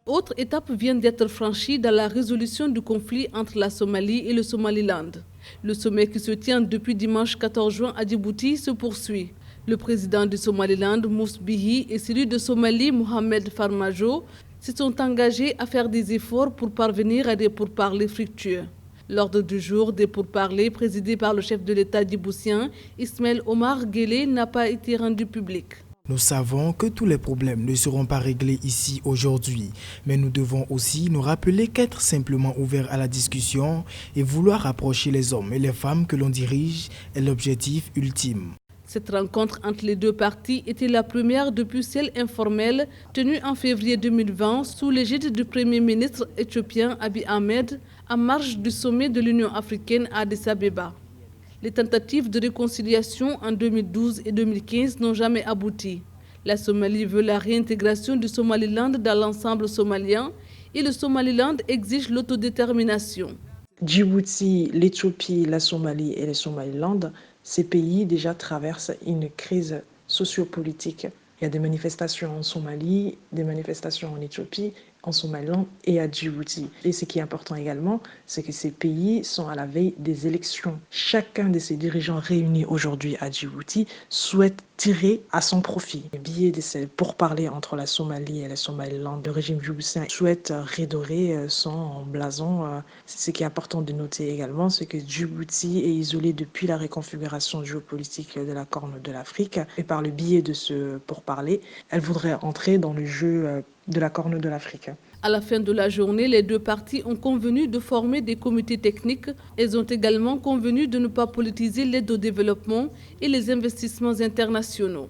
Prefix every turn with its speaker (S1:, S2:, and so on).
S1: Autre étape vient d'être franchie dans la résolution du conflit entre la Somalie et le Somaliland. Le sommet qui se tient depuis dimanche 14 juin à Djibouti se poursuit. Le président du Somaliland, Moussa Bihi, et celui de Somalie, Mohamed Farmajo, se sont engagés à faire des efforts pour parvenir à des pourparlers fructueux. L'ordre du jour des pourparlers présidé par le chef de l'État djiboutien, Ismaël Omar Guelleh, n'a pas été rendu public.
S2: Nous savons que tous les problèmes ne seront pas réglés ici aujourd'hui, mais nous devons aussi nous rappeler qu'être simplement ouvert à la discussion et vouloir rapprocher les hommes et les femmes que l'on dirige est l'objectif ultime.
S1: Cette rencontre entre les deux parties était la première depuis celle informelle tenue en février 2020 sous l'égide du Premier ministre éthiopien Abiy Ahmed en marge du sommet de l'Union africaine à Addis Abeba. Les tentatives de réconciliation en 2012 et 2015 n'ont jamais abouti. La Somalie veut la réintégration du Somaliland dans l'ensemble somalien et le Somaliland exige l'autodétermination.
S3: Djibouti, l'Éthiopie, la Somalie et le Somaliland, ces pays déjà traversent une crise sociopolitique. Il y a des manifestations en Somalie, des manifestations en Éthiopie, en Somaliland et à Djibouti. Et ce qui est important également, c'est que ces pays sont à la veille des élections. Chacun de ces dirigeants réunis aujourd'hui à Djibouti souhaite tirer à son profit. Le biais de ces pourparlers entre la Somalie et le Somaliland, le régime djiboutien souhaite redorer son blason. Ce qui est important de noter également, c'est que Djibouti est isolé depuis la reconfiguration géopolitique de la Corne de l'Afrique. Et par le biais de ce pourparler, elle voudrait entrer dans le jeu de la Corne de l'Afrique.
S1: À la fin de la journée, les deux parties ont convenu de former des comités techniques. Elles ont également convenu de ne pas politiser l'aide au développement et les investissements internationaux.